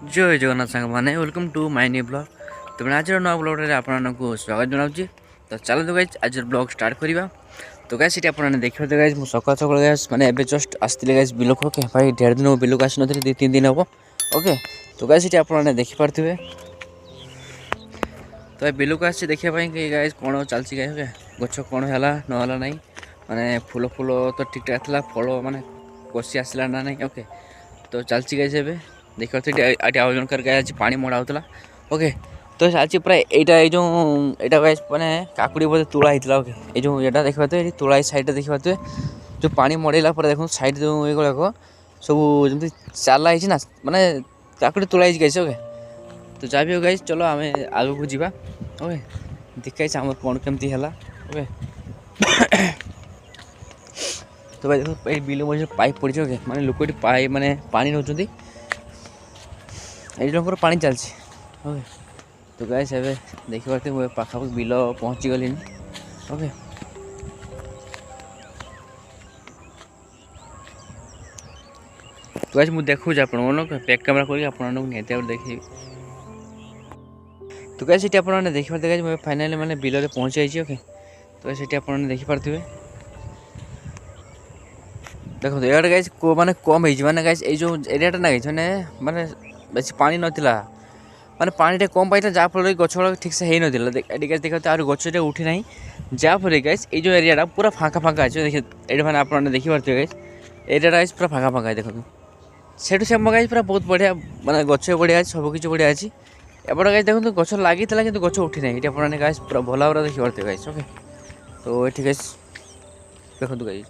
जय जगन्नाथ सांग मैंने welcome to my new blog. तो मैं आज नुआ ब्लॉग्रे आपको स्वागत जनाऊँ। तो चलो गाइज आज ब्लॉग स्टार्ट करवा। तो गाइज सीट आपने देखिए तो गाइज सकाल सकाल गाइज मैंने एबे जस्ट आसती गाइज बिलक ओके भाई 1.5 दिन बिलक आसी नी 2-3 दिन हम ओके। तो गाइज सीट आपने देखिपे तो बिलक आसी देखापी कि गाइज कौन चलती गाय ओके गच कौन है ना ना माने फूल फूल तो ठीक ठाक था फल माने कषि आसला ना नहीं ओके। तो चलती गाइज एबे देखिए आउ जन गाय आज पानी मड़ा होता ओके। तो चलती प्राय यहाँ गाइज मैंने काकुड़ी बोलते तुला होता ओके। ये जो यहाँ देखा ये तुला साइड देखा जो पानी मड़ेला देखो साइड जो ये गुड़ाक सब जमी चाला ना माने काकुड़ी तुला गाइज ओके। तो जहाँ भी हो गाइज चलो आम आग को जावा ओके देखा आम कौन केमती है ओके। तो भाई देखो ये बिल मझे पाइप पड़ी ओके माने लोक पाइप माने पानी नौकरी ये पानी चलती ओके। तो गाइस एबे देखि पाते मुझे पाखापाखि बिल पहुँची गली ओके। तो गाइस मुझे देखुच आप पैक कैमेरा कर देखी। तो गाइस ये आपने देखिए गाइस मुझे फाइनाली मैंने बिल में पहुँची जाइए ओके। तो गाइस ये आपने देखिपे देखो एरिया गाइस को माने कम है गाइस ये जो एरियाटा ना गाइस माने बेस पानी नाला माने पानी कम पाई जहाँफल गच ठीक से हो ना देखा आ गच उठी ना जहाँफल गाइस ये जो एरिया पूरा फाँका फाँका अच्छे देखिए ये मैंने आपने देखिपे गाइस एरिया गाइस पूरा फाँका फाँका है देखो सेठू से गाइस पूरा बहुत बढ़िया माने गच बढ़िया अच्छे सबकि बढ़िया अच्छी एपटे गाइस देखो गच लगी कि गच उठी ना ये अपने गाइस पूरा भल भाव देखिपे गाइस ओके। तो ये गाइस देखो गाइस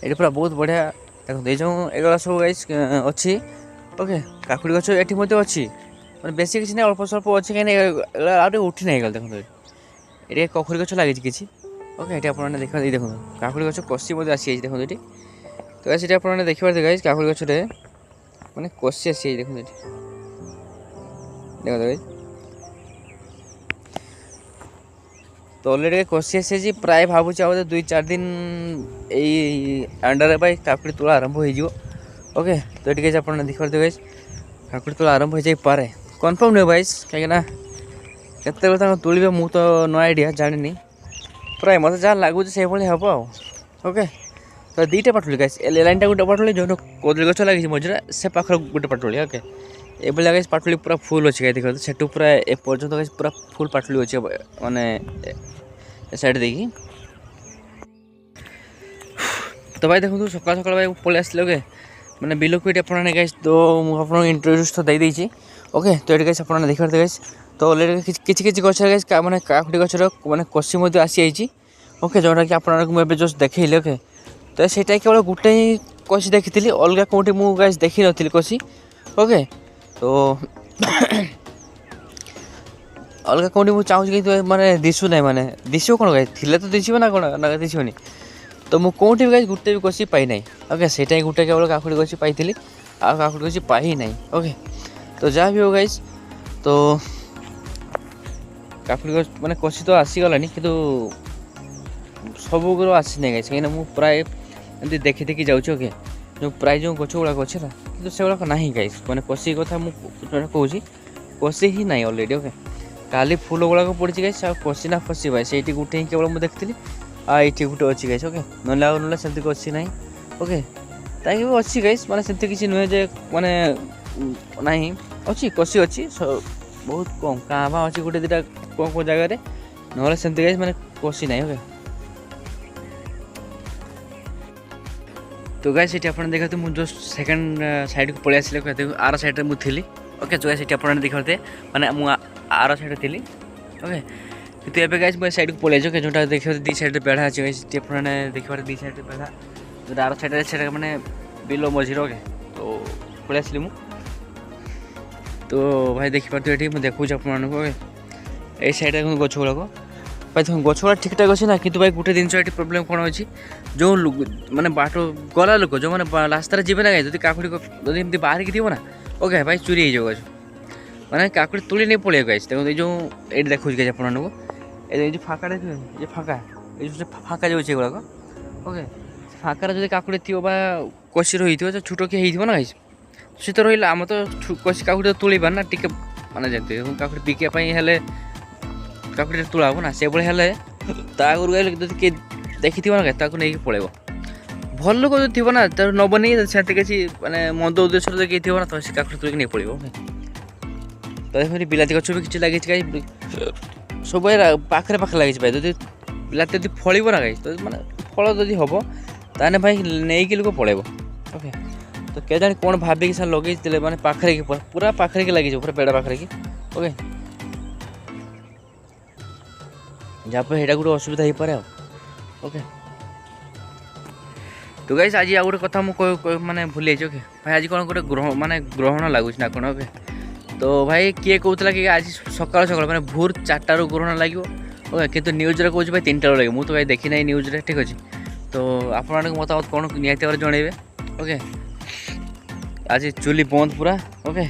ये पूरा बहुत बढ़िया देखो ये जो एगुला सब गाइस अच्छी ओके। काकुड़ी गच ये अच्छी मैं बेस किसी ना अल्प स्वल्प अच्छे कहीं उठी ना देखो ये कखुरी गच लगी किसी ओके। ये आपने देखते देखो काकुड़ी गच कषि आसी देखो ये। तो ये आपने देखिए गाइस काकुड़ी गच मैंने कषि आसी देखो ये देखो गाइस। तो अलरेडी कषि आसी प्राय भावुँ 2-4 दिन यही अंडर काकुड़ी तुला आरंभ हो ओके। तो ये आपने देखिए गाइस काकुड़ी तुला आरंभ हो जाए कन्फर्म नुह भाई कहीं के तुले मु तो नो आइडिया जानी प्राय मत जहाँ लगुच से हम ओके। तो दीटा पाटुली गाइस लाइन गोटे पाटुली जो कदली गच लगी मझे से पाखर गोटे पाटुली ओके। ये गाइस पाटुली पूरा फुल अच्छे गाई देखो सेठू पूरा एपर्तंत गाइस पूरा फुल पाटुली अच्छे माने साइड देखी। तो भाई देखो सकाल सकाल भाई पलि आसते ओके मैंने बिलक ये अपने गाइस तो मुझे इंट्रोड्यूस तो देदेगी ओके। तो ये गाइस अपने देखते गाइस तो अलरेडी किसी गच गाइस मैंने काकुड़ी गचर मैंने कषि आसी जाइए ओके जोटा कि आपको मुझे जस्ट देखली ओके। तो सेटा केवल गोटे ही कषि देखी अलग कौटी मुझे गाइस देखी नी कषि ओके। तो अलग कौटी मुझे चाहूँ कि माने दिशु ना माने दिशो कौन गाइस थी तो दिशो ना कौन ना दिशोनी। तो मुझे कौटी भी गाइस गोटे भी कषि पाई ना ओके से गोटे केवल काकुड़ी गछी पाई आ काकुड़ी गछी पाई ना ओके। तो जहाँ भी हो गाइस तो काकुड़ी गछ माने कषि तो आसीगलानी कि सब आसी ना गाइस कहीं मुझे प्राय एमती देखी देखी जाऊँ ओके। जो प्राय जो गछ गुड़ाक अच्छे ना कि से गुड़ाक ना गाइस मैंने कषि कथा मुझे कहूँ कषि ही ना अलरेडी ओके। खाली फूल गुड़ाक पड़ी गाइस कषि ना कषि भाई से गोटे ही केवल मुझे देखी ये गोटे अच्छी गाइस ओके ना ना सेमती कषि ना ओके। ताकि अच्छी गाइस माने सेमती किसी नुहे जे माने ना अच्छी कषि अच्छी बहुत कम क्या अच्छी गोटे दुटा कौन कौन जगह ना सेमती गाइस मैंने कषि ना ओके। तो गाइस ये आपने देखते मुझे जो सेकंड साइड को पलि आसिले देखो आर साइड मुझे थी ओके। जो गाइस ये आपने देखते माने मुझे आर साइड थी ओके। तो ये गाइस मैं साइड को पलि ओके जोटा देखिए दी साइड बेढ़ा अच्छे गाइस आपने देखिए दी साइड बेढ़ा जो आर साइड से मैंने बिल मझे ओके। तो पलि आसली मुझे तो भाई देखिपे ये मुझे देखुच आपको ये साइड गछ गुड़ाक भाई देखो गछ गुड़ा ठीक ठाक अच्छे ना कि भाई गोटे जिन प्रोब्लेम कौन अच्छी जो माने बाट गला लोक जो मैंने रास्तार जी ना गाई काकुड़ी जब बाहर थी ना ओके भाई चोरी हो गछ मैंने काकुड़ी तुले नहीं पड़े गाइस देखो ये जो ये देखुच गाइस आपको ये फाँका देखिए ये फाँका ये फाँका जो गुड़ाक ओके फाँकार जो काकुड़ी थी कषि रही छोट किए होना गाइस सी तो रहा आम तो कषि काकुड़ी तो तुलवा ना टी मानते जमी काकुड़ी बिकापी हेल्ले काकुड़ी तुला हम ना से हेल्ले आगुरी गले किए देखी थी ना नहीं पलैब भल लोक जो थी ना तर नब नहीं से किसी मानते मंद उद्देश्य देखिए थी ना तो से काकुड़ी तुलिक नहीं पलैब तो देखिए बिलाती गच भी किसी लगी सब पाखे पाखे लगी भाई जो बिलाती यदि फल ना गाई तो मैंने फल जदि हम ताने भाई नहीं कि लोक पलैब ओके तो क्या जानी कौन भाविक सर लगे मैंने पाखे की पूरा पाखे की लगी पूरा पेड़ पाखे की ओके जहाँ पर यहाँ गोटे असुविधा हो पाए ओके तो गाइस आज आ गोटे कथा माने भूली जाइए ओके भाई आज कौन गोटे ग्रह माने ग्रहण लगुच ना कौन ओके तो भाई किए कहला कि आज सकाल सकाल मैंने भोर 4टारू ग्रहण लगे ओके कितु न्यूज़ रे कहूँ भाई 3टारू लगे मुझे तो भाई देखी ना न्यूज़ रे ठीक अच्छे तो आप मतामत कौन निहाती भाव जनइबे ओके आज चुली बंद पूरा ओके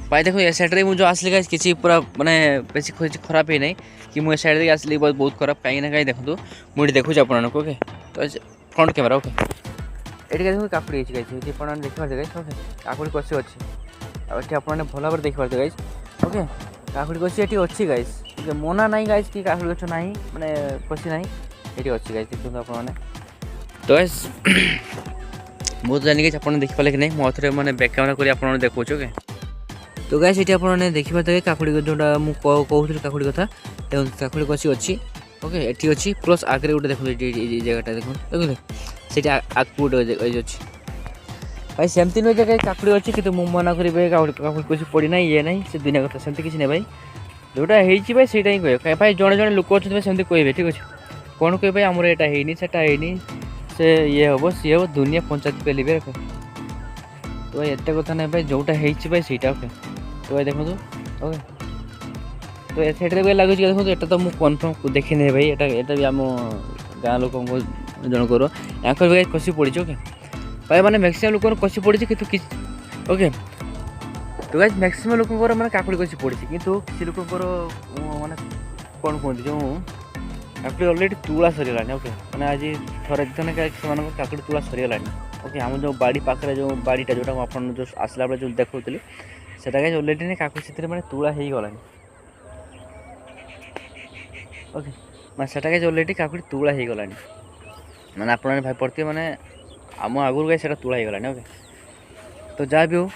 भाई देखो ए साइड मुझे आसली गाइस किसी पूरा माने बेसी किसी खराब ही नहीं कि मुझे साइड देखिए आसली बहुत खराब कहीं ना कहीं देखो मुझे देखुच आप ओके तो फ्रंट कैमेरा ओके ये देखो काकुड़ी गाइस देखिए गाइस ओके काकुड़ी कषि अच्छी ये आपने भल भाव देखिए गाइस ओके काकुड़ी कषि ये अच्छी गाइस मना ना गाइस कि काकुड़ी गछ ना माने कषि ना ये अच्छी गाइस देखते आपने तो गाइस बहुत जानी गाइस आपने देखिपारे कि नहीं मुझे मैंने बैक कैमेरा कर देखो ओके तो गाइस ये आपने देखिए काकुड़ी जोटा मुझे कहूँ काकुड़ी कथा देखो काकुड़ी कषि अच्छी ओके ये अच्छी प्लस आगे गोटे देखो जगह देखो देखो से आगे गोटे अच्छी भाई सेमती नुहे जगह काकुड़ी अच्छी कि मुझे मना करी काकुड़ी कुछ पड़ना ये ना से दुनिया कथा सेमती किसी नहीं भाई जोटा है भाई से ही कह भाई जड़े जड़े लोक अच्छे सेमती कहे ठीक अच्छे कौन कहे भाई आमर यहाँ है से ये हम सी हम दुनिया पंचायत पे लिखे रख तो भाई एत कथा ना भाई जोटा है भाई सीटा ओके तो भाई देखो ओके तो से लगुच देखो यहाँ तो मुझे कन्फर्म देखी नहीं भाई यहाँ भी आम गाँ लोक जनकर यहाँ भी कषि पड़ी ओके भाई मैंने मैक्सिमम लोक कषि पड़ी कि ओके तो गाइस मैक्सिमम लोक मैंने काकुड़ी कषि पड़ी कि किसी लोक माने कौन कहते जो काकुड़ी अलरेडी तुला सरीगला ओके मैंने आज थर से काकुड़ी तुला सरीगला ओके आम जो बाड़ी पाखे जो बाड़ीटा जो आप जो आसला बेले जो देखी से अलरेडी नहीं काकुड़ी से मैंने तुला हो गला ओके मैं से अलरेडी काकुड़ी तुला हो गला मैंने आप भाई पड़ते मैंने आम आगुरी गाई से तुला हो गला ओके तो जहाँ भी हो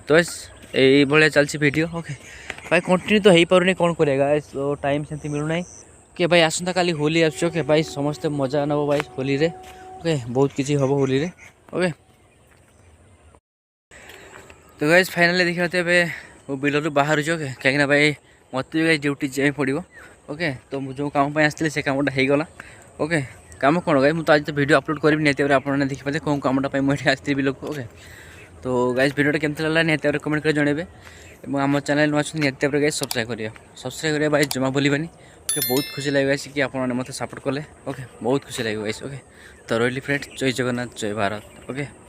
तो ये भाया चलती वीडियो ओके भाई कंटिन्यू तो हो पारे कौन करेगा तो टाइम से मिलूना कि भाई आसंता काली होली आस ओके भाई समस्ते मजा नब भाई होली रे ओके बहुत किसी हम होली रे ओके तो गाइस फाइनाली देखते वो बिलू बाहर ओके कहीं भाई मत भी गाइस ड्यूटी जाए पड़ो ओके तो जो काम आसती से कामटा हो गला ओके काम कौन गाइस मुझे आज तो वीडियो अपलोड करी निहती आपने देखिए कौन कामटा मुझे आसती बिलू ओके तो गाइस वीडियोटा केमती लगा निहती कमेंट कर जनइबे और आम चैनल नुआ निहती गाइस सब्सक्राइब करिए भाई जमा भूलबानी ओके बहुत खुशी लगे गाइस कि आपने मत सपोर्ट कले ओके बहुत खुशी लगे गाइस ओके तो रही फ्रेंड्स जय जगन्नाथ जय भारत ओके।